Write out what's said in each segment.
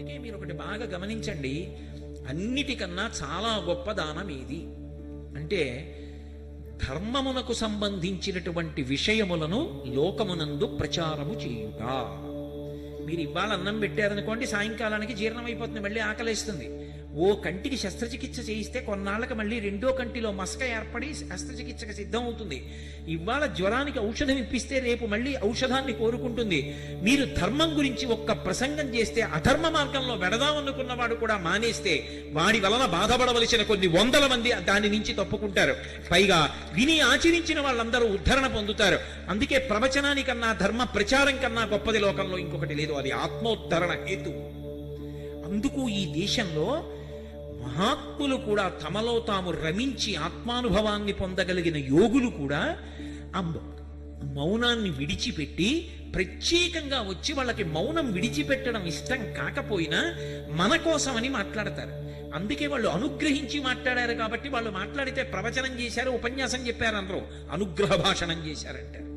అందుకే మీరు ఒకటి బాగా గమనించండి, అన్నిటికన్నా చాలా గొప్ప దానం ఏది అంటే ధర్మమునకు సంబంధించినటువంటి విషయములను లోకమునందు ప్రచారము చేయుట. మీరు ఇవాళ అన్నం పెట్టారనుకోండి, సాయంకాలానికి జీర్ణమైపోతుంది, మళ్ళీ ఆకలిస్తుంది. ఓ కంటికి శస్త్రచికిత్స చేయిస్తే కొన్నాళ్ళకి మళ్ళీ రెండో కంటిలో మసక ఏర్పడి శస్త్రచికిత్సకు సిద్ధం అవుతుంది. ఇవాళ జ్వరానికి ఔషధం ఇప్పిస్తే రేపు మళ్ళీ ఔషధాన్ని కోరుకుంటుంది. మీరు ధర్మం గురించి ఒక్క ప్రసంగం చేస్తే అధర్మ మార్గంలో వెడదామనుకున్నవాడు కూడా మానేస్తే వాడి వలన బాధపడవలసిన కొన్ని వందల మంది దాని నుంచి తప్పుకుంటారు. పైగా విని ఆచరించిన వాళ్ళందరూ ఉద్ధరణ పొందుతారు. అందుకే ప్రవచనానికన్నా ధర్మ ప్రచారం కన్నా గొప్పది లోకంలో ఇంకొకటి లేదు. అది ఆత్మోద్ధరణ హేతు. అందుకు ఈ దేశంలో మహాత్ములు కూడా తమలో తాము రమించి ఆత్మానుభవాన్ని పొందగలిగిన యోగులు కూడా ఆ మౌనాన్ని విడిచిపెట్టి ప్రత్యేకంగా వచ్చి వాళ్ళకి మౌనం విడిచిపెట్టడం ఇష్టం కాకపోయినా మన కోసమని మాట్లాడతారు. అందుకే వాళ్ళు అనుగ్రహించి మాట్లాడారు కాబట్టి వాళ్ళు మాట్లాడితే ప్రవచనం చేశారు, ఉపన్యాసం చెప్పారు అనరు, అనుగ్రహ భాషణం చేశారంటారు.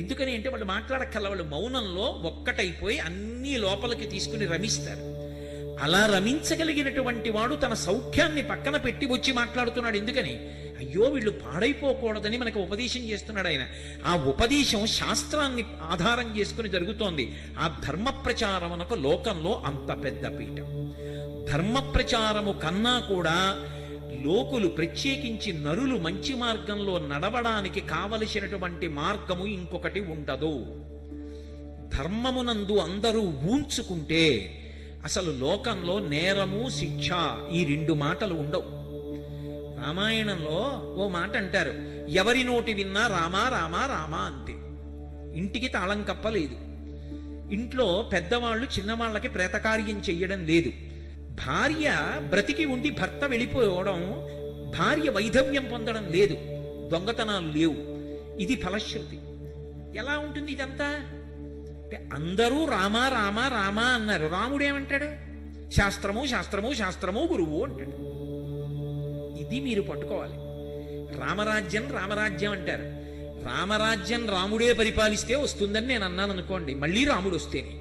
ఎందుకని అంటే వాళ్ళు మాట్లాడక్కల, వాళ్ళు మౌనంలో ఒక్కటైపోయి అన్ని లోపలికి తీసుకుని రమిస్తారు. అలా రమించగలిగినటువంటి వాడు తన సౌఖ్యాన్ని పక్కన పెట్టి వచ్చి మాట్లాడుతున్నాడు. ఎందుకని? అయ్యో వీళ్ళు పాడైపోకూడదని మనకు ఉపదేశం చేస్తున్నాడు ఆయన. ఆ ఉపదేశం శాస్త్రాన్ని ఆధారం చేసుకుని జరుగుతోంది. ఆ ధర్మ ప్రచారమునకు లోకంలో అంత పెద్ద పీఠం. ధర్మ ప్రచారము కన్నా కూడా లోకులు, ప్రత్యేకించి నరులు మంచి మార్గంలో నడవడానికి కావలసినటువంటి మార్గము ఇంకొకటి ఉండదు. ధర్మమునందు అందరూ ఊంచుకుంటే అసలు లోకంలో నేరము, శిక్ష ఈ రెండు మాటలు ఉండవు. రామాయణంలో ఓ మాట అంటారు, ఎవరి నోటి విన్నా రామా రామా రామా అంతే. ఇంటికి తాళం కప్పలేదు. ఇంట్లో పెద్దవాళ్ళు చిన్నవాళ్ళకి ప్రేతకార్యం చెయ్యడం లేదు. భార్య బ్రతికి ఉండి భర్త వెళ్ళిపోవడం, భార్య వైధవ్యం పొందడం లేదు, దొంగతనాలు లేవు. ఇది ఫలశ్రుతి. ఎలా ఉంటుంది ఇదంతా? అంటే అందరూ రామా రామా రామా అన్నారు. రాముడేమంటాడు? శాస్త్రము శాస్త్రము శాస్త్రము గురువు అంటాడు. ఇది మీరు పట్టుకోవాలి. రామరాజ్యం రామరాజ్యం అంటారు. రామరాజ్యం రాముడే పరిపాలిస్తే వస్తుందని నేను అన్నాను అనుకోండి, మళ్ళీ రాముడు వస్తేనే,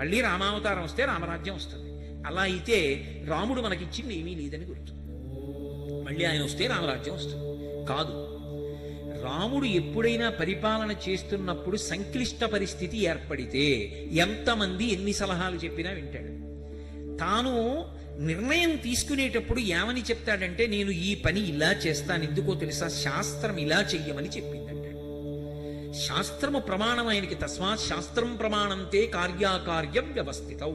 మళ్ళీ రామావతారం వస్తే రామరాజ్యం వస్తుంది. అలా అయితే రాముడు మనకిచ్చింది ఏమీ లేదని గుర్తు. మళ్ళీ ఆయన వస్తే రామరాజ్యం వస్తుంది కాదు. రాముడు ఎప్పుడైనా పరిపాలన చేస్తున్నప్పుడు సంక్లిష్ట పరిస్థితి ఏర్పడితే ఎంతమంది ఎన్ని సలహాలు చెప్పినా వింటాడు. తాను నిర్ణయం తీసుకునేటప్పుడు ఏమని చెప్తాడంటే, నేను ఈ పని ఇలా చేస్తాను, ఎందుకో తెలుసా, శాస్త్రం ఇలా చెయ్యమని చెప్పిందంటాడు. శాస్త్రము ప్రమాణం ఆయనకి. తస్మాత్ శాస్త్రం ప్రమాణంతే కార్యాకార్యం వ్యవస్థితౌ.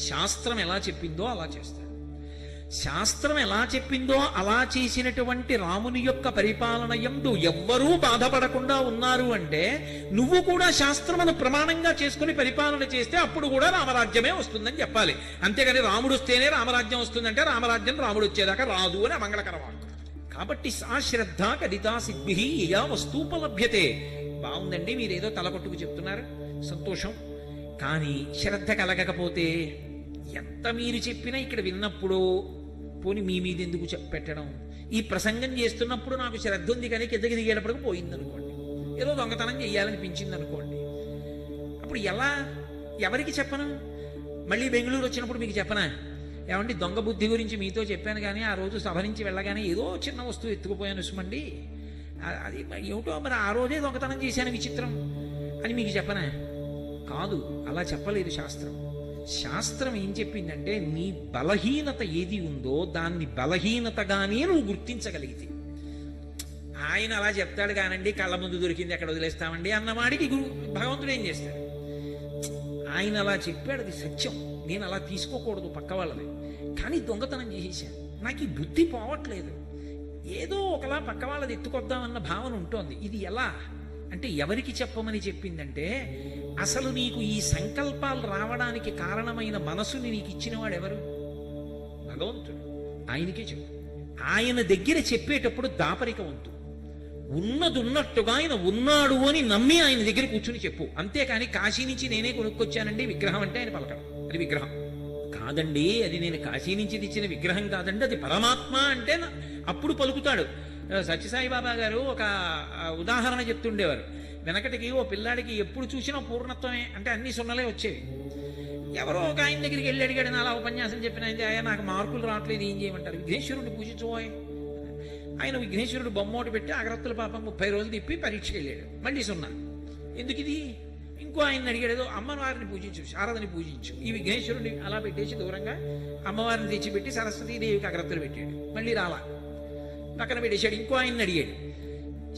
శాస్త్రం ఎలా చెప్పిందో అలా చేస్తాడు. శాస్త్రం ఎలా చెప్పిందో అలా చేసినటువంటి రాముని యొక్క పరిపాలన యందు ఎవ్వరూ బాధపడకుండా ఉన్నారు అంటే నువ్వు కూడా శాస్త్రమును ప్రమాణంగా చేసుకుని పరిపాలన చేస్తే అప్పుడు కూడా రామరాజ్యమే వస్తుందని చెప్పాలి. అంతేగాని రాముడు వస్తేనే రామరాజ్యం వస్తుందంటే రామరాజ్యం రాముడు వచ్చేదాకా రాదు అని మంగళకర వాక్కు. కాబట్టి సా శ్రద్ధ కదితా సిద్భి యయా వస్తూపలభ్యతే. బాగుందండి, మీరేదో తలకొట్టుకు చెప్తున్నారు, సంతోషం. కానీ శ్రద్ధ కలగకపోతే ఎంత మీరు చెప్పినా ఇక్కడ విన్నప్పుడు పోని మీ మీద ఎందుకు పెట్టడం? ఈ ప్రసంగం చేస్తున్నప్పుడు నాకు శ్రద్ధ ఉంది కానీ కిందకి దిగేటప్పటికి పోయిందనుకోండి, ఏదో దొంగతనం చెయ్యాలనిపించింది అనుకోండి, అప్పుడు ఎలా, ఎవరికి చెప్పను? మళ్ళీ బెంగళూరు వచ్చినప్పుడు మీకు చెప్పనా, ఏమండి దొంగ బుద్ధి గురించి మీతో చెప్పాను కానీ ఆ రోజు సభ నుంచి వెళ్ళగానే ఏదో చిన్న వస్తువు ఎత్తుకుపోయాను సుమండి, అది ఏమిటో మరి ఆ రోజే దొంగతనం చేశాను విచిత్రం అని మీకు చెప్పనా? కాదు, అలా చెప్పలేదు శాస్త్రం. శాస్త్రం ఏం చెప్పిందంటే, నీ బలహీనత ఏది ఉందో దాన్ని బలహీనతగానే నువ్వు గుర్తించగలిగితే. ఆయన అలా చెప్తాడు కానండి, కళ్ళ ముందు దొరికింది ఎక్కడ వదిలేస్తామండి అన్నవాడికి భగవంతుడు ఏం చేస్తాడు? ఆయన అలా చెప్పాడు, అది సత్యం, నేను అలా తీసుకోకూడదు పక్క వాళ్ళది, కానీ దొంగతనం చేసేసాను, నాకు ఈ బుద్ధి పోవట్లేదు, ఏదో ఒకలా పక్క వాళ్ళది ఎత్తుకొద్దామన్న భావన ఉంటుంది. ఇది ఎలా అంటే ఎవరికి చెప్పమని చెప్పిందంటే, అసలు నీకు ఈ సంకల్పాలు రావడానికి కారణమైన మనసుని నీకు ఇచ్చినవాడు ఎవరు? భగవంతుడు. ఆయనకే చెప్పు. ఆయన దగ్గర చెప్పేటప్పుడు దాపరిక వంతు, ఉన్నదున్నట్టుగా ఆయన ఉన్నాడు అని నమ్మి ఆయన దగ్గర కూర్చుని చెప్పు. అంతేకాని కాశీ నుంచి నేనే కొనుక్కొచ్చానండి విగ్రహం అంటే ఆయన పలకడం, అది విగ్రహం కాదండి, అది నేను కాశీ నుంచి తెచ్చిన విగ్రహం కాదండి, అది పరమాత్మ అంటే అప్పుడు పలుకుతాడు. సత్యసాయిబాబా గారు ఒక ఉదాహరణ చెప్తుండేవారు. వెనకటికి ఓ పిల్లాడికి ఎప్పుడు చూసినా పూర్ణత్వమే అంటే అన్ని సున్నలే వచ్చేవి. ఎవరో ఒక ఆయన దగ్గరికి వెళ్ళి అడిగాడు, అలా ఉపన్యాసం చెప్పిన ఆయన, అయ్యా నాకు మార్కులు రావట్లేదు, ఏం చేయమంటారు? విఘ్నేశ్వరుడిని పూజించబోయ్. ఆయన విఘ్నేశ్వరుడు బొమ్మోటి పెట్టి అగరత్తుల పాపం 30 రోజులు తిప్పి పరీక్షకి వెళ్ళాడు, మళ్ళీ సున్నా. ఎందుకు ఇది? ఇంకో ఆయన అడిగాడు, ఏదో అమ్మవారిని పూజించు, శారదని పూజించు. ఈ విఘ్నేశ్వరుడిని అలా పెట్టేసి దూరంగా అమ్మవారిని తెచ్చిపెట్టి సరస్వతీదేవికి అగరత్తులు పెట్టాడు, మళ్ళీ రాలా, పక్కన పెట్టేశాడు. ఇంకో ఆయన అడిగాడు,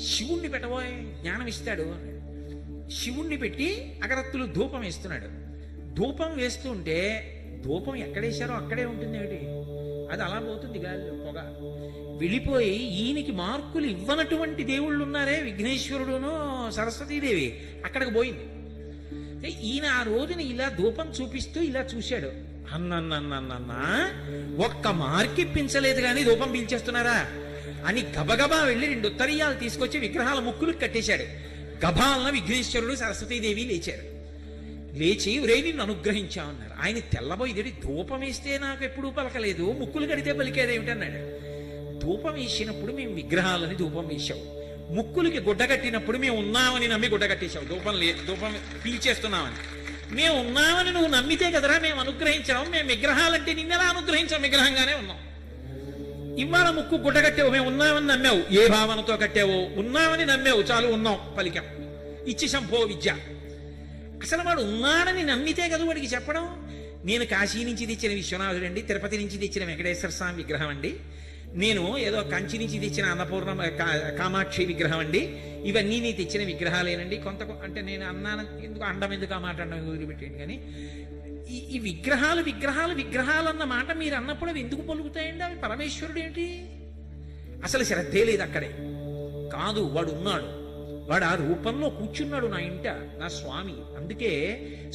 శివుణ్ణి పెట్టబోయ్, జ్ఞానం ఇస్తాడు అన్నాడు. శివుణ్ణి పెట్టి అగరత్తులు ధూపం వేస్తున్నాడు. ధూపం వేస్తుంటే ధూపం ఎక్కడేశారో అక్కడే ఉంటుంది ఏమిటి, అది అలా పోతుంది గాలిలో పొగ వెళ్ళిపోయి. ఈయనకి మార్కులు ఇవ్వనటువంటి దేవుళ్ళు ఉన్నారే, విఘ్నేశ్వరుడును సరస్వతీదేవి, అక్కడికి పోయింది. ఈయన ఆ రోజున ఇలా ధూపం చూపిస్తూ ఇలా చూశాడు, అన్నన్నన్నన్నా ఒక్క మార్కి ఇప్పించలేదు కానీ ధూపం పీల్చేస్తున్నారా అని గబగబా వెళ్ళి 2 ఉత్తరీయాలు తీసుకొచ్చి విగ్రహాల ముక్కులకు కట్టేశాడు. గభాలన విఘ్నేశ్వరుడు సరస్వతీదేవి లేచారు. లేచి ఒరే నిన్ను అనుగ్రహించామన్నారు. ఆయన తెల్లబోయిదేడి, ధూపం వేస్తే నాకు ఎప్పుడూ పలకలేదు, ముక్కులు కడితే పలికేదేమిటన్నాడు. ధూపం వేసినప్పుడు మేము విగ్రహాలని ధూపం వేశావు, ముక్కులకి గుడ్డ కట్టినప్పుడు మేము ఉన్నామని నమ్మి గుడ్డ కట్టేశావు, ధూపం పీల్చేస్తున్నామని. మేము ఉన్నామని నువ్వు నమ్మితే కదరా మేము అనుగ్రహించాము. మేము విగ్రహాలంటే నిన్నెలా అనుగ్రహించాం? విగ్రహంగానే ఉన్నాం. ఇవాళ ముక్కు గుడ్డ కట్టావు, మేము ఉన్నామని నమ్మావు. ఏ భావనతో కట్టావో? ఉన్నామని నమ్మావు, చాలు ఉన్నాం, పలికాం. ఇచ్చి సంభో విద్య. అసలు వాడు ఉన్నాడని నమ్మితే కదా వాడికి చెప్పడం. నేను కాశీ నుంచి తెచ్చిన విశ్వనాథుడు అండి, తిరుపతి నుంచి తెచ్చిన వెంకటేశ్వర స్వామి విగ్రహం అండి, నేను ఏదో కంచి నుంచి తెచ్చిన అన్నపూర్ణ కామాక్షి విగ్రహం అండి, ఇవన్నీ నేను తెచ్చిన విగ్రహాలేనండి. కొంత అంటే నేను అన్నాను, ఎందుకు అండం, ఎందుకు ఆ మాట అండం వదిలిపెట్టేయండి. కానీ ఈ విగ్రహాలు విగ్రహాలు విగ్రహాలు అన్న మాట మీరు అన్నప్పుడు అవి ఎందుకు పలుకుతాయండి? అవి పరమేశ్వరుడు ఏంటి? అసలు శ్రద్ధే లేదు అక్కడే. కాదు, వాడు ఉన్నాడు, వాడు ఆ రూపంలో కూర్చున్నాడు నా ఇంట, నా స్వామి. అందుకే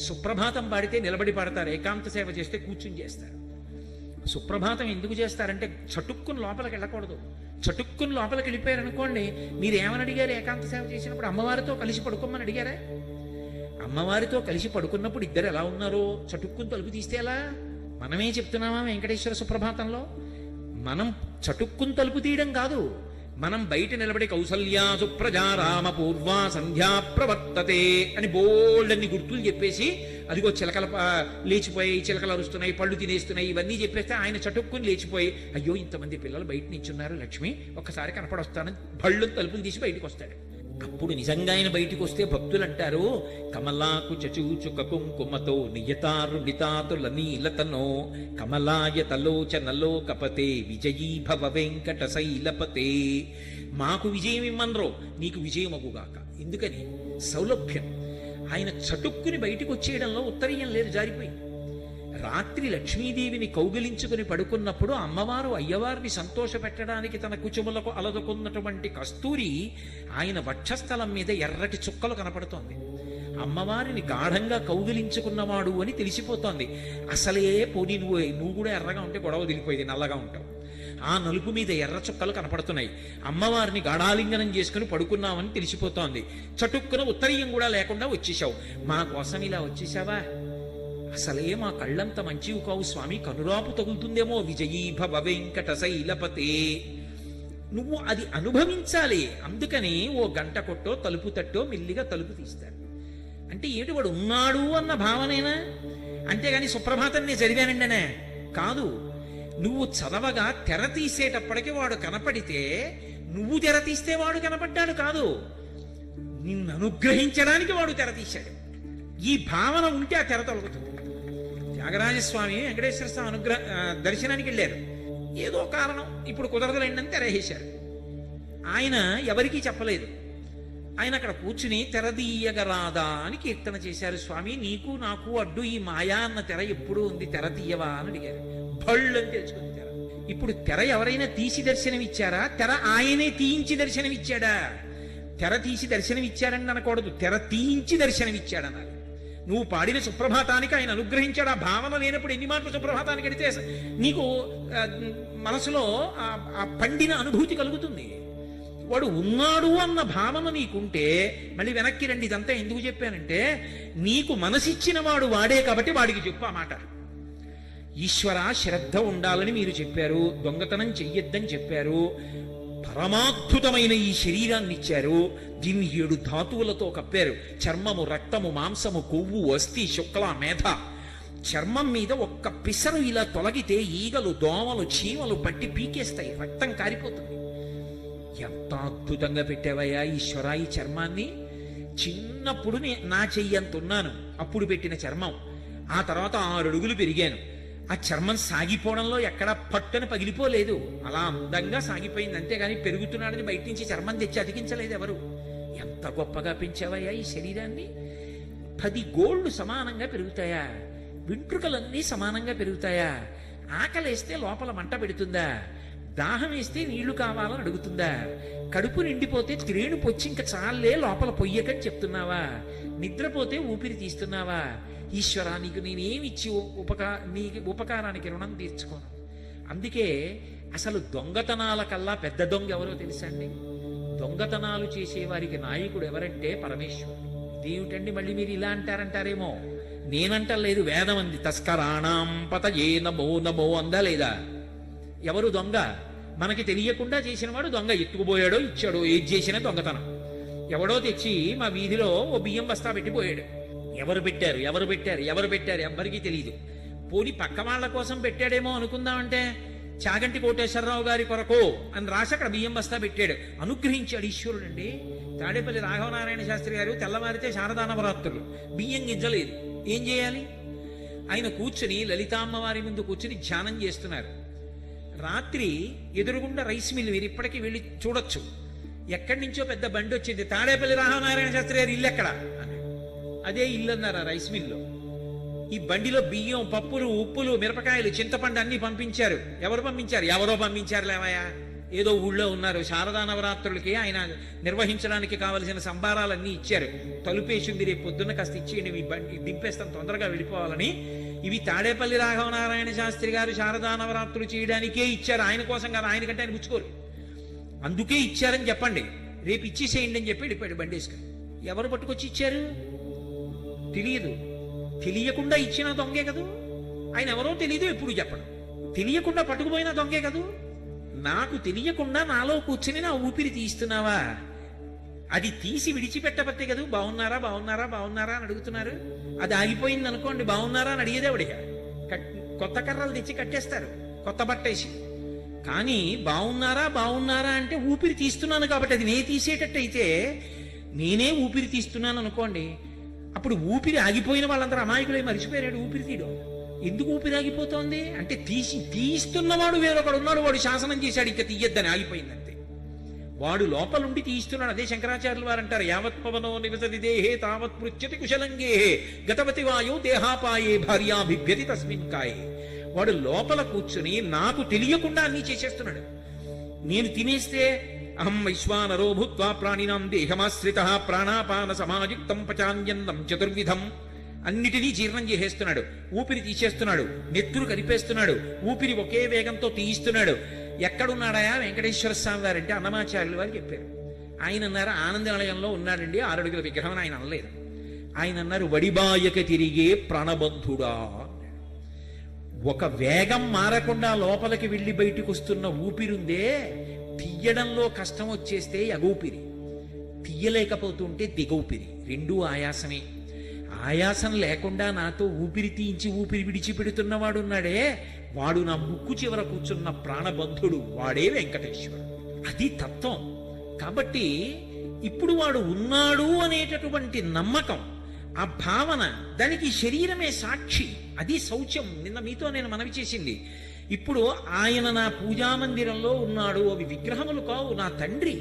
సుప్రభాతం పాడితే నిలబడి పాడతారు, ఏకాంత సేవ చేస్తే కూర్చుని చేస్తారు. సుప్రభాతం ఎందుకు చేస్తారంటే చటుక్కుని లోపలికి వెళ్ళకూడదు. చటుక్కుని లోపలికి వెళ్ళిపోయారనుకోండి, మీరు ఏమని అడిగారు? ఏకాంత సేవ చేసినప్పుడు అమ్మవారితో కలిసి పడుకోమని అడిగారా? అమ్మవారితో కలిసి పడుకున్నప్పుడు ఇద్దరు ఎలా ఉన్నారో చటుక్కుని తలుపు తీస్తే ఎలా? మనమే చెప్తున్నామా వెంకటేశ్వర సుప్రభాతంలో? మనం చటుక్కుని తలుపు తీయడం కాదు, మనం బయట నిలబడి కౌసల్యా సుప్రజా రామ పూర్వా సంధ్యా ప్రవర్తతే అని బోల్డన్ని గుర్తులు చెప్పేసి, అదిగో చిలకల లేచిపోయి, చిలకలు అరుస్తున్నాయి, పళ్ళు తినేస్తున్నాయి, ఇవన్నీ చెప్పేస్తే ఆయన చటుక్కుని లేచిపోయి, అయ్యో ఇంతమంది పిల్లలు బయట నించున్నారు, లక్ష్మి ఒక్కసారి కనపడొస్తానని భళ్ళు తలుపులు తీసి బయటకు వస్తాడు. అప్పుడు నిజంగా ఆయన బయటికి వస్తే భక్తులు అంటారు, కమలాకు చచూచుక కుంకుమతో నియతారుణితాతుల నీలతనో కమలాయతలోచనలో కపతే విజయీ భవ వెంకట శైలపతే. మాకు విజయం ఇమ్మన్రో, నీకు విజయమగుగాక. ఎందుకని? సౌలభ్యం. ఆయన చటుక్కుని బయటికి వచ్చేయడంలో ఉత్తరీయం లేదు, జారిపోయింది. రాత్రి లక్ష్మీదేవిని కౌగిలించుకుని పడుకున్నప్పుడు అమ్మవారు అయ్యవారిని సంతోష పెట్టడానికి తన కుచుములకు అలదుకున్నటువంటి కస్తూరి ఆయన వక్షస్థలం మీద ఎర్రటి చుక్కలు కనపడుతోంది. అమ్మవారిని గాఢంగా కౌగిలించుకున్నవాడు అని తెలిసిపోతోంది. అసలే పోనీ నువ్వు కూడా ఎర్రగా ఉంటే గొడవ దిగిపోయింది, నల్లగా ఉంటావు. ఆ నలుపు మీద ఎర్ర చుక్కలు కనపడుతున్నాయి. అమ్మవారిని గాఢాలింగనం చేసుకుని పడుకున్నామని తెలిసిపోతోంది. చటుక్కున ఉత్తరీయం కూడా లేకుండా వచ్చేసావు. మా కోసం ఇలా వచ్చేసావా? అసలే మా కళ్ళంత మంచివి కావు స్వామి, కనురాపు తగులుతుందేమో. విజయీ భవ వెంకట శైలపతే. నువ్వు అది అనుభవించాలి. అందుకని ఓ గంట కొట్టో తలుపు తట్టో మెల్లిగా తలుపు తీస్తారు. అంటే ఏమిటి? వాడు ఉన్నాడు అన్న భావనేనా? అంతేగాని సుప్రభాతం నేను చదివానండి అనే కాదు. నువ్వు చదవగా తెర తీసేటప్పటికి వాడు కనపడితే, నువ్వు తెర తీస్తే వాడు కనపడ్డాడు కాదు, నిన్ను అనుగ్రహించడానికి వాడు తెర తీశాడు. ఈ భావన ఉంటే ఆ తెర తొలగుతుంది. త్యాగరాజస్వామి వెంకటేశ్వర స్వామి దర్శనానికి వెళ్ళారు. ఏదో కారణం ఇప్పుడు కుదరదులేండి తెరవేశారు. ఆయన ఎవరికీ చెప్పలేదు. ఆయన అక్కడ కూర్చుని తెరదీయగరాదా అని కీర్తన చేశారు. స్వామి, నీకు నాకు అడ్డు ఈ మాయా అన్న తెర ఎప్పుడూ ఉంది, తెర తీయవా అని అడిగారు. భళ్ళు అని తెలుసుకుంది తెర. ఇప్పుడు తెర ఎవరైనా తీసి దర్శనమిచ్చారా? తెర ఆయనే తీయించి దర్శనమిచ్చాడా? తెర తీసి దర్శనమిచ్చాడని అనకూడదు, తెర తీయించి దర్శనమిచ్చాడన్నారు. నువ్వు పాడిన సుప్రభాతానికి ఆయన అనుగ్రహించాడు. ఆ భావన లేనప్పుడు ఎన్ని మాటలు సుప్రభాతానికి అడితే నీకు మనసులో ఆ పండిన అనుభూతి కలుగుతుంది. వాడు ఉన్నాడు అన్న భావన నీకుంటే మళ్ళీ వెనక్కి రండి. ఇదంతా ఎందుకు చెప్పానంటే, నీకు మనసిచ్చిన వాడు వాడే కాబట్టి వాడికి చెప్పు ఆ మాట. ఈశ్వర, శ్రద్ధ ఉండాలని మీరు చెప్పారు, దొంగతనం చెయ్యొద్దని చెప్పారు, పరమాద్భుతమైన ఈ శరీరాన్ని ఇచ్చారు, దీన్ని 7 ధాతువులతో కప్పారు. చర్మము, రక్తము, మాంసము, కొవ్వు, అస్థి, శుక్ల, మేధ చర్మం మీద ఒక్క పిసరు ఇలా తొలగితే ఈగలు దోమలు చీమలు పట్టి పీకేస్తాయి, రక్తం కారిపోతుంది. ఎంత అద్భుతంగా పెట్టావయ్యా ఈశ్వరా ఈ చర్మాన్ని. చిన్నప్పుడు నా చెయ్యంత ఉన్నాను అప్పుడు పెట్టిన చర్మం. ఆ తర్వాత 6 అడుగులు పెరిగాను. ఆ చర్మం సాగిపోవడంలో ఎక్కడా పట్టుని పగిలిపోలేదు, అలా అందంగా సాగిపోయింది. అంతేగాని పెరుగుతున్నాడని బయట నుంచి చర్మం తెచ్చి అతికించలేదు ఎవరు. ఎంత గొప్పగా పెంచావయ్యా ఈ శరీరాన్ని. 10 గోళ్ళు సమానంగా పెరుగుతాయా? వెంట్రుకలన్నీ సమానంగా పెరుగుతాయా? ఆకలేస్తే లోపల మంట పెడుతుందా? దాహం వేస్తే నీళ్లు కావాలని అడుగుతుందా? కడుపు నిండిపోతే త్రేణు పొచ్చి ఇంకా చాలే లోపల పొయ్యకని చెప్తున్నావా? నిద్రపోతే ఊపిరి తీస్తున్నావా? ఈశ్వరా నీకు నేనేమిచ్చి నీకు ఉపకారానికి రుణం తీర్చుకోను. అందుకే అసలు దొంగతనాల కల్లా పెద్ద దొంగ ఎవరో తెలుసా అండి? దొంగతనాలు చేసేవారికి నాయకుడు ఎవరంటే పరమేశ్వరుడు. దేవుటండి మళ్ళీ మీరు ఇలా అంటారంటారేమో, నేనంటలేదు, వేదం అంది. తస్కరాణం పతయే నమో నమో అందా లేదా? ఎవరు దొంగ? మనకి తెలియకుండా చేసినవాడు దొంగ. ఎత్తుకుపోయాడో ఇచ్చాడో ఏది చేసినా దొంగతనం. ఎవడో తెచ్చి మా వీధిలో ఓ బియ్యం బస్తా పెట్టిపోయాడు. ఎవరు పెట్టారు ఎవరు పెట్టారు ఎవరు పెట్టారు ఎవ్వరికీ తెలియదు. పోనీ పక్క వాళ్ళ కోసం పెట్టాడేమో అనుకుందామంటే, చాగంటి కోటేశ్వరరావు గారి కొరకు అని రాసి అక్కడ బియ్యం బస్తా పెట్టాడు. అనుగ్రహించాడు ఈశ్వరుడు అండి. తాడేపల్లి రాఘవనారాయణ శాస్త్రి గారు తెల్లవారితే శారదా నవరాత్రులు, బియ్యం గింజలేదు, ఏం చేయాలి? ఆయన కూర్చుని లలితామ్మవారి ముందు కూర్చుని ధ్యానం చేస్తున్నారు. రాత్రి ఎదురుగుండా రైస్ మిల్, మీరు ఇప్పటికీ వెళ్ళి చూడొచ్చు. ఎక్కడి నుంచో పెద్ద బండి వచ్చింది. తాడేపల్లి రాఘవనారాయణ శాస్త్రి గారు ఇల్లు ఎక్కడ అని. అదే ఇల్లు అన్నారు ఆ రైస్ మిల్లో. ఈ బండిలో బియ్యం, పప్పులు, ఉప్పులు, మిరపకాయలు, చింతపండు అన్ని పంపించారు. ఎవరు పంపించారు? ఎవరో పంపించారు లేవయా. ఏదో ఊళ్ళో ఉన్నారు. శారదా నవరాత్రులకి ఆయన నిర్వహించడానికి కావలసిన సంభారాలన్నీ ఇచ్చారు. తలుపేసింది, రేపు పొద్దున్న కాస్త ఇచ్చేయండి, మీ బండి దింపేస్తాం తొందరగా వెళ్ళిపోవాలని. ఇవి తాడేపల్లి రాఘవనారాయణ శాస్త్రి గారు శారదా నవరాత్రులు చేయడానికే ఇచ్చారు, ఆయన కోసం కాదు. ఆయనకంటే ఆయన పుచ్చుకోరు, అందుకే ఇచ్చారని చెప్పండి, రేపు ఇచ్చేసేయండి అని చెప్పి వెళ్ళిపోయాడు బండి వేసుకుని. ఎవరు పట్టుకొచ్చి ఇచ్చారు? తెలియదు. తెలియకుండా ఇచ్చిన దొంగే కదూ. ఆయన ఎవరో తెలియదు, ఎప్పుడు చెప్పడం. తెలియకుండా పట్టుకుపోయిన దొంగే కదూ. నాకు తెలియకుండా నాలో కూర్చుని నా ఊపిరి తీస్తున్నావా? అది తీసి విడిచిపెట్టబట్టే కదా బాగున్నారా బాగున్నారా బాగున్నారా అని అడుగుతున్నారు. అది ఆగిపోయింది అనుకోండి, బాగున్నారా అని అడిగేదే అడిగా. కొత్త కర్రలు తెచ్చి కట్టేస్తారు కొత్త బట్టేసి. కానీ బాగున్నారా బాగున్నారా అంటే ఊపిరి తీస్తున్నాను కాబట్టి. అది నేను తీసేటట్టు అయితే, నేనే ఊపిరి తీస్తున్నాను అనుకోండి, అప్పుడు ఊపిరి ఆగిపోయిన వాళ్ళందరూ అమాయకులై మరిచిపోయాడు ఊపిరి తీయడం. ఎందుకు ఊపిరి ఆగిపోతోంది అంటే, తీస్తున్నవాడు వేరొకడు ఉన్నాడు, వాడు శాసనం చేశాడు ఇంకా తీయద్దని, ఆగిపోయిందంతే. వాడు లోపలుండి తీస్తున్నాడు. అదే శంకరాచార్యులు వారు అంటారు, యావత్ పవనో నివసతి దేహే తావత్ పృచ్యతి కుశలంగేహే గతవతి వాయో దేహాపాయే భార్యాభిభ్యతి తస్మిన్ కాయే. వాడు లోపల కూర్చుని నాకు తెలియకుండా అన్నీ చేసేస్తున్నాడు. నేను తినేస్తే అహం వైశ్వానరో భూత్వా ప్రాణినాం దేహమాశ్రితః ప్రాణాపాన సమాయుక్తం పచాన్యన్నం చతుర్విధం. అన్నిటినీ జీర్ణం చేసేస్తున్నాడు. ఊపిరి తీసేస్తున్నాడు, నెత్తురు కరిపేస్తున్నాడు, ఊపిరి ఒకే వేగంతో తీయిస్తున్నాడు. ఎక్కడున్నాడాయా వెంకటేశ్వర స్వామి వారంటే అన్నమాచార్యులు వారు చెప్పారు. ఆయన అన్నారు ఆనంద నిలయంలో ఉన్నాడండి 6 అడుగుల విగ్రహం. ఆయన అనలేదు. ఆయన అన్నారు వడిబాయక తిరిగే ప్రాణబంధుడా. ఒక వేగం మారకుండా లోపలికి వెళ్ళి బయటకు వస్తున్న ఊపిరుందే, తీయడంలో కష్టం వచ్చేస్తే ఎగూపిరి, తీయలేకపోతుంటే దిగూపిరి. రెండూ ఆయాసమే. ఆయాసం లేకుండా నాతో ఊపిరి తీయించి ఊపిరి విడిచిపెడుతున్నవాడున్నాడే, వాడు నా ముక్కు చివర కూర్చున్న ప్రాణబంధుడు, వాడే వెంకటేశ్వరుడు. అది తత్వం. కాబట్టి ఇప్పుడు వాడు ఉన్నాడు అనేటటువంటి నమ్మకం, ఆ భావన, దానికి శరీరమే సాక్షి. అది శౌచ్యం. నిన్న మీతో నేను మనవి చేసింది. ఇప్పుడు ఆయన నా పూజామందిరంలో ఉన్నాడు. అవి విగ్రహములు కావు, నా తండ్రి.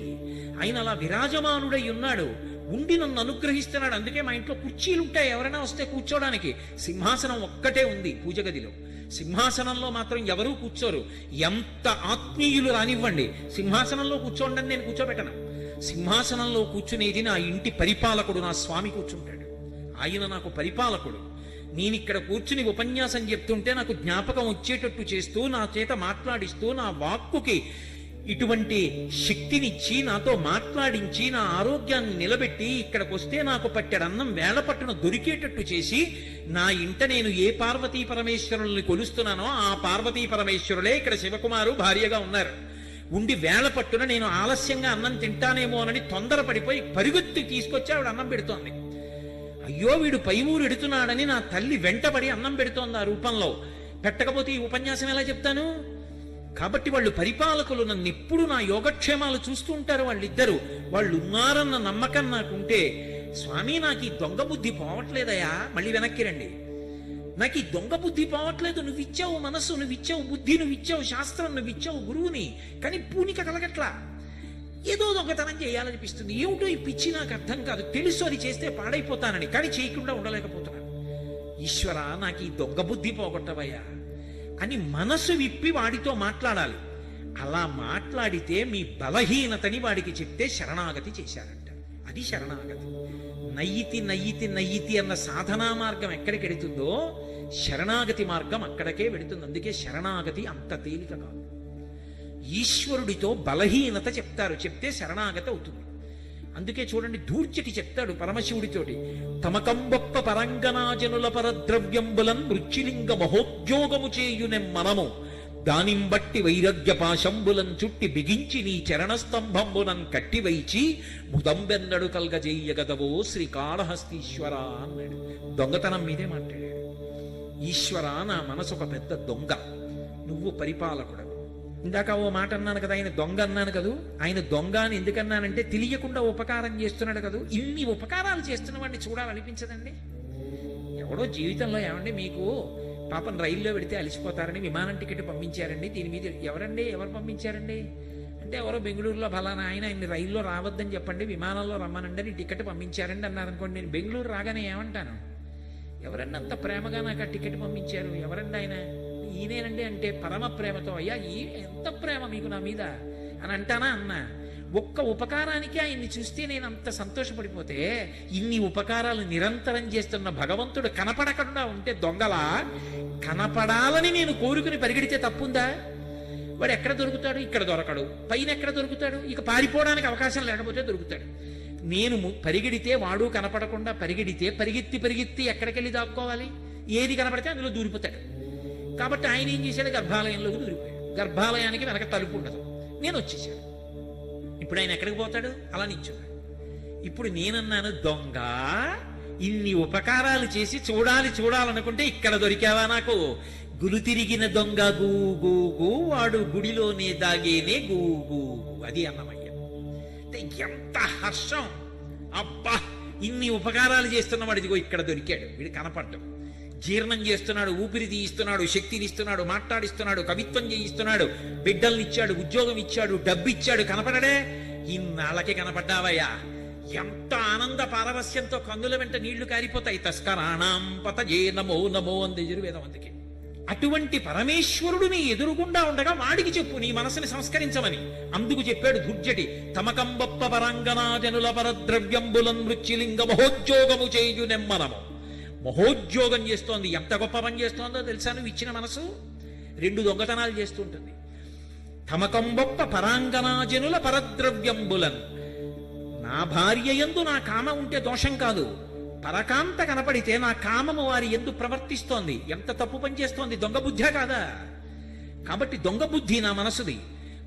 ఆయన అలా విరాజమానుడై ఉన్నాడు, ఉండి నన్ను అనుగ్రహిస్తున్నాడు. అందుకే మా ఇంట్లో కుర్చీలు ఉంటాయి, ఎవరైనా వస్తే కూర్చోడానికి. సింహాసనం ఒక్కటే ఉంది పూజ గదిలో. సింహాసనంలో మాత్రం ఎవరూ కూర్చోరు. ఎంత ఆత్మీయులు రానివ్వండి, సింహాసనంలో కూర్చోండి నేను కూర్చోబెట్టను. సింహాసనంలో కూర్చునేది నా ఇంటి పరిపాలకుడు, నా స్వామి కూర్చుంటాడు. ఆయన నాకు పరిపాలకుడు. నేనిక్కడ కూర్చుని ఉపన్యాసం చెప్తుంటే నాకు జ్ఞాపకం వచ్చేటట్టు చేస్తూ, నా చేత మాట్లాడిస్తూ, నా వాక్కుకి ఇటువంటి శక్తినిచ్చి, నాతో మాట్లాడించి, నా ఆరోగ్యాన్ని నిలబెట్టి, ఇక్కడికి వస్తే నాకు పట్టెడన్నం వేళ పట్టున దొరికేటట్టు చేసి, నా ఇంట నేను ఏ పార్వతీ పరమేశ్వరుల్ని కొలుస్తున్నానో ఆ పార్వతీ పరమేశ్వరులే ఇక్కడ శివకుమారు భార్యగా ఉన్నారు. ఉండి వేళ పట్టున నేను ఆలస్యంగా అన్నం తింటానేమో అని తొందరపడిపోయి పరుగెత్తి తీసుకొచ్చి ఆవిడ అన్నం పెడుతోంది. అయ్యో వీడు పై ఊరు ఎడుతున్నాడని నా తల్లి వెంటబడి అన్నం పెడుతోంది ఆ రూపంలో, పెట్టకపోతే ఈ ఉపన్యాసం ఎలా చెప్తాను? కాబట్టి వాళ్ళు పరిపాలకులు నన్ను ఎప్పుడు నా యోగక్షేమాలు చూస్తూ ఉంటారు. వాళ్ళిద్దరూ వాళ్ళు ఉన్నారన్న నమ్మకం నాకుంటే, స్వామి నాకు ఈ దొంగ బుద్ధి పోవట్లేదయా, మళ్ళీ వెనక్కి రండి, నాకు ఈ దొంగ బుద్ధి పోవట్లేదు, నువ్వు ఇచ్చావు మనస్సు, నువ్వు ఇచ్చావు బుద్ధి, నువ్వు ఇచ్చావు శాస్త్రం, నువ్వు ఇచ్చావు గురువుని, కానీ పూనిక కలగట్లా, ఏదో దొంగతనం చేయాలనిపిస్తుంది, ఏమిటో ఈ పిచ్చి నాకు అర్థం కాదు, తెలుసు అది చేస్తే పాడైపోతానని, కానీ చేయకుండా ఉండలేకపోతున్నాను. ఈశ్వర నాకు ఈ దొంగ బుద్ధి పోగొట్టవయ్యా అని మనసు విప్పి వాడితో మాట్లాడాలి. అలా మాట్లాడితే మీ బలహీనతని వాడికి చెప్తే శరణాగతి చేశారంట. అది శరణాగతి. నయ్యితి నయ్యితి నయ్యితి అన్న సాధనా మార్గం ఎక్కడికి వెడుతుందో శరణాగతి మార్గం అక్కడికే వెడుతుంది. అందుకే శరణాగతి అంత తేలిక కాదు. ఈశ్వరుడితో బలహీనత చెప్తారు, చెప్తే శరణాగతి అవుతుంది. అందుకే చూడండి, ధూర్జటి చెప్తాడు పరమశివుడితోటి, తమకంబొప్ప పరంగనాజనుల పరద్రవ్యంబులన్ మృత్యులింగ మహోద్యోగము చేయునెమ్మనము, దానింబట్టి వైరగ్య పాశంబులం చుట్టి బిగించి నీ చరణస్తంభంబునం కట్టివైచి ముదంబెన్నడు కల్గజేయగదవో శ్రీకాళహస్తీశ్వర అన్నాడు. దొంగతనం మీదే మాట్లాడాడు. ఈశ్వర నా మనసు ఒక పెద్ద దొంగ, నువ్వు పరిపాలకుడు. ఇందాక ఓ మాట అన్నాను కదా, ఆయన దొంగ అన్నాను కదూ. ఆయన దొంగ అని ఎందుకన్నానంటే తెలియకుండా ఉపకారం చేస్తున్నాడు కదూ. ఇన్ని ఉపకారాలు చేస్తున్న వాడిని చూడాలనిపించదండి? ఎవడో జీవితంలో ఏమండి మీకు పాపం రైల్లో పెడితే అలిసిపోతారని విమానం టికెట్ పంపించారండి, దీని మీద ఎవరు పంపించారండి అంటే, ఎవరో బెంగళూరులో ఫలానా ఆయన్ని రైల్లో రావద్దని చెప్పండి, విమానంలో రమ్మనండి అని టికెట్ పంపించారండి అన్నారు అనుకోండి, నేను బెంగళూరు రాగానే ఏమంటాను? ఎవరన్నా అంత ప్రేమగా నాకు ఆ టికెట్ పంపించారు, ఎవరండి ఆయన? ఈయనేనండి అంటే పరమ ప్రేమతో, అయ్యా ఎంత ప్రేమ మీకు నా మీద అని అంటానా? అన్నా. ఒక్క ఉపకారానికి ఆయన్ని చూస్తే నేను అంత సంతోషపడిపోతే, ఇన్ని ఉపకారాలు నిరంతరం చేస్తున్న భగవంతుడు కనపడకుండా ఉంటే దొంగలా కనపడాలని నేను కోరుకుని పరిగెడితే తప్పుందా? వాడు ఎక్కడ దొరుకుతాడు? ఇక్కడ దొరకడు. పైన ఎక్కడ దొరుకుతాడు? ఇక పారిపోవడానికి అవకాశం లేకపోతే దొరుకుతాడు. నేను పరిగెడితే వాడు కనపడకుండా పరిగెడితే పరిగెత్తి ఎక్కడికెళ్ళి దాక్కోవాలి? ఏది కనపడితే అందులో దూరిపోతాడు. కాబట్టి ఆయన ఏం చేశాడు? గర్భాలయంలోకి దూరిపోయాడు. గర్భాలయానికి వెనక తలుపు ఉండదు. నేను వచ్చేసాడు. ఇప్పుడు ఆయన ఎక్కడికి పోతాడు? అలా నిల్చున్నాడు. ఇప్పుడు నేనన్నాను, దొంగ ఇన్ని ఉపకారాలు చేసి చూడాలనుకుంటే ఇక్కడ దొరికావా నాకు? గులు తిరిగిన దొంగ గూ వాడు గుడిలోనే దాగేనే గూ. అది అన్నమయ్య. ఎంత హర్షం! అబ్బా, ఇన్ని ఉపకారాలు చేస్తున్న వాడు ఇదిగో ఇక్కడ దొరికాడు. వీడు కనపడ్డం, జీర్ణం చేస్తున్నాడు, ఊపిరి తీయిస్తున్నాడు, శక్తిని ఇస్తున్నాడు, మాట్లాడిస్తున్నాడు, కవిత్వం చేయిస్తున్నాడు, బిడ్డల్ని ఇచ్చాడు, ఉద్యోగం ఇచ్చాడు, డబ్బు ఇచ్చాడు. కనపడడే? ఇన్నాళ్ళకి కనపడ్డావయ్యా. ఎంత ఆనంద పారవస్యంతో కన్నుల వెంట నీళ్లు కారిపోతాయి. తస్కరాణం పతయే నమో నమో అంది యజుర్వేదం. అందుకే అటువంటి పరమేశ్వరుడు నీ ఎదురుగుండా ఉండగా వాడికి చెప్పు నీ మనసుని సంస్కరించమని. అందుకు చెప్పాడు ధూర్జటి, తమకంబొప్ప పరంగనాజనుల పరద్రవ్యంబులన్ మృత్యులింగ మహోద్యోగము చేయునెమ్మనము. మహోద్యోగం చేస్తోంది. ఎంత గొప్ప పని చేస్తోందో తెలుసా? నువ్వు ఇచ్చిన మనసు 2 దొంగతనాలు చేస్తుంటుంది. తమకంబొప్ప పరాంగనాజనుల పరద్రవ్యంబులన్, నా భార్య యందు నా కామ ఉంటే దోషం కాదు, పరకాంత కనపడితే నా కామము వారి యందు ప్రవర్తిస్తోంది. ఎంత తప్పు పని చేస్తోంది? దొంగ బుద్ధే కాదా? కాబట్టి దొంగ బుద్ధి నా మనసుది.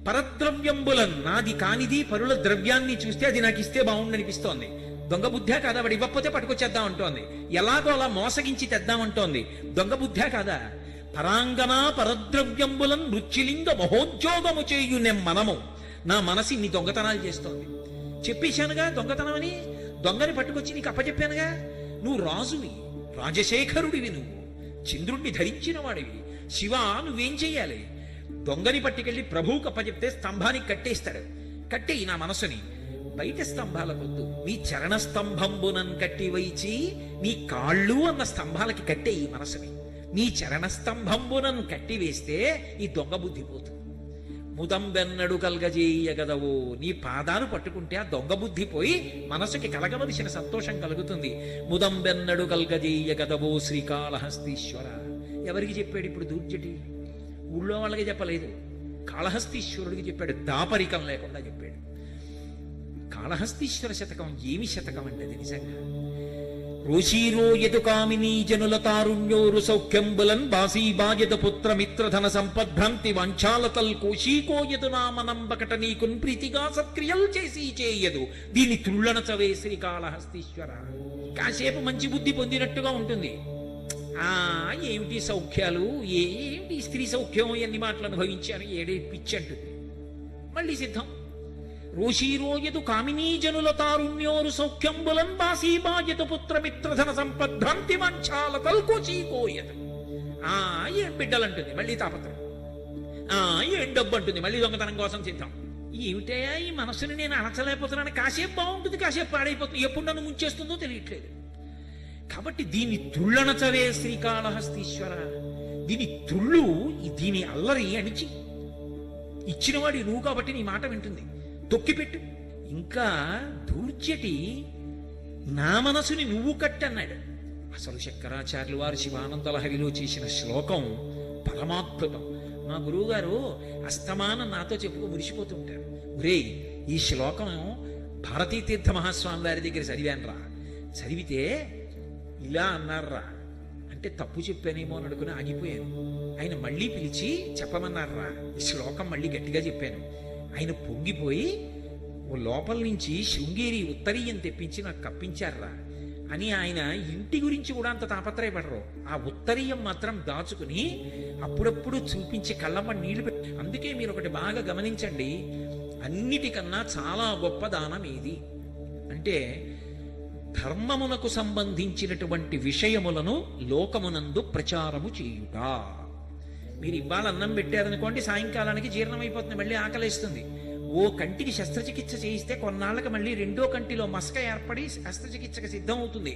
పరద్రవ్యంబులన్, నాది కానిది పరుల ద్రవ్యాన్ని చూస్తే అది నాకు ఇస్తే బాగుండనిపిస్తోంది. దొంగ బుద్ధే కాదా? వాడు ఇవ్వకపోతే పట్టుకొచ్చేద్దాం అంటోంది, ఎలాగో అలా మోసగించి తెద్దామంటోంది. దొంగ బుద్ధే కాదా? పరాంగనా పరద్రవ్యంబులన్ మృత్యులింగ మహోద్యోగము చేయునెమ్మనము. నా మనసు ఇన్ని దొంగతనాలు చేస్తోంది. చెప్పేశానుగా దొంగతనం అని. దొంగని పట్టుకొచ్చి నీకు అప్పచెప్పానుగా. నువ్వు రాజువి, రాజశేఖరుడివి, నువ్వు చంద్రుణ్ణి ధరించిన వాడివి. శివ, నువ్వేం చెయ్యాలి? దొంగని పట్టుకెళ్ళి ప్రభువుకు అప్పచెప్తే స్తంభానికి కట్టేస్తాడు. కట్టేయి నా మనసుని. బయట స్తంభాలకొద్దు, నీ చరణ స్తంభంబునన్ కట్టి వైచి నీ కాళ్ళు అన్న స్తంభాలకి కట్టే ఈ మనసుని. నీ చరణ స్తంభంబునన్ కట్టి వేస్తే ఈ దొంగ బుద్ధి పోతుంది. ముదంబెన్నడు కల్గజేయగదవో, నీ పాదాలు పట్టుకుంటే ఆ దొంగ బుద్ధి పోయి మనసుకి కలగవలసిన సంతోషం కలుగుతుంది. ముదంబెన్నడు కల్గజేయగదవో శ్రీకాళహస్తీశ్వర. ఎవరికి చెప్పాడు ఇప్పుడు ధూర్జటి? ఊళ్ళో వాళ్ళకి చెప్పలేదు, కాళహస్తీశ్వరుడికి చెప్పాడు. దాపరికం లేకుండా చెప్పాడు. కాళహస్తీశ్వర శతకం ఏమి శతకం అంటే అది నిజంగా రోషీరో యదు కామినీ జనుల తారుణ్యోరు సౌఖ్యంబులన్ బాసీబాయద పుత్ర మిత్రధన సంపద్భ్రాంతి వాంఛాలతల్ కోశీకోయదు నామనంబకట నీకున్ ప్రీతిగా సత్క్రియలు చేసి చేయదు దీని త్రుళ్ళనచవే శ్రీకాళహస్తీశ్వర. కాసేపు మంచి బుద్ధి పొందినట్టుగా ఉంటుంది. ఏమిటి సౌఖ్యాలు, ఏమిటి స్త్రీ సౌఖ్యం, ఎన్ని మాటలు అనుభవించాను, ఏడే పిచ్చి అంటుంది. మళ్ళీ సిద్ధం. రోషీరోయదు కామినీ జనుల తారుణ్యోరు సౌఖ్యంబులన్ బాసీబాయత పుత్ర మిత్రధన సంపద్భ్రాంతి వంచాల తల్కోచీకోయదు. ఏం బిడ్డలంటుంది, మళ్ళీ తాపత్రం. ఏం డబ్బు అంటుంది, మళ్ళీ దొంగతనం కోసం సిద్ధం. ఏమిటయా ఈ మనస్సుని నేను అణచలేకపోతున్నాను, కాసేపు బాగుంటుంది కాసేపు పాడైపోతుంది, ఎప్పుడు నన్ను ముంచేస్తుందో తెలియట్లేదు. కాబట్టి దీని త్రుళ్ళనచవే శ్రీకాళహస్తీశ్వర, దీని త్రుళ్ళు, దీని అల్లరి అణిచి ఇచ్చినవాడి నువ్వు కాబట్టి నీ మాట వింటుంది, తొక్కిపెట్టు. ఇంకా దూర్చటి నా మనసుని నువ్వు కట్టన్నాడు. అసలు శంకరాచార్యులు వారు శివానంద లహరిలో చేసిన శ్లోకం పరమాద్భుతం. మా గురువు గారు అస్తమానం నాతో చెప్పుకో మురిసిపోతుంటారు. ఒరే, ఈ శ్లోకం భారతీ తీర్థ మహాస్వామి వారి దగ్గర చదివానురా, చదివితే ఇలా అన్నారా అంటే తప్పు చెప్పానేమో అని అనుకుని ఆగిపోయాను. ఆయన మళ్ళీ పిలిచి చెప్పమన్నారా, ఈ శ్లోకం మళ్ళీ గట్టిగా చెప్పాను. ఆయన పొంగిపోయి ఓ లోపల నుంచి శృంగేరి ఉత్తరీయం తెప్పించి నాకు కప్పించారా అని ఆయన ఇంటి గురించి కూడా అంత తాపత్రయపడరు. ఆ ఉత్తరీయం మాత్రం దాచుకుని అప్పుడప్పుడు చూపించి కళ్ళమ్మ నీళ్లు పెట్టి. అందుకే మీరు ఒకటి బాగా గమనించండి, అన్నిటికన్నా చాలా గొప్ప దానం ఏది అంటే ధర్మమునకు సంబంధించినటువంటి విషయములను లోకమునందు ప్రచారము చేయుట. మీరు ఇవాళ అన్నం పెట్టారనుకోండి, సాయంకాలానికి జీర్ణమైపోతుంది, మళ్ళీ ఆకలేస్తుంది. ఓ కంటికి శస్త్రచికిత్స చేయిస్తే కొన్నాళ్ళకి మళ్ళీ రెండో కంటిలో మసక ఏర్పడి శస్త్రచికిత్సకు సిద్ధం అవుతుంది.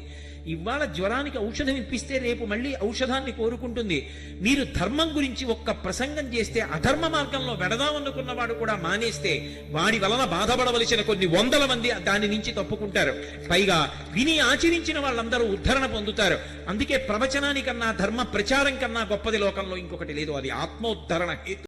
ఇవాళ జ్వరానికి ఔషధం ఇప్పిస్తే రేపు మళ్ళీ ఔషధాన్ని కోరుకుంటుంది. మీరు ధర్మం గురించి ఒక్క ప్రసంగం చేస్తే అధర్మ మార్గంలో వెడదామనుకున్నవాడు కూడా మానేస్తే వాడి వలన బాధపడవలసిన కొన్ని వందల మంది దాని నుంచి తప్పుకుంటారు. పైగా విని ఆచరించిన వాళ్ళందరూ ఉద్ధరణ పొందుతారు. అందుకే ప్రవచనానికన్నా ధర్మ ప్రచారం కన్నా గొప్పది లోకంలో ఇంకొకటి లేదు. అది ఆత్మోద్ధరణ హేతు.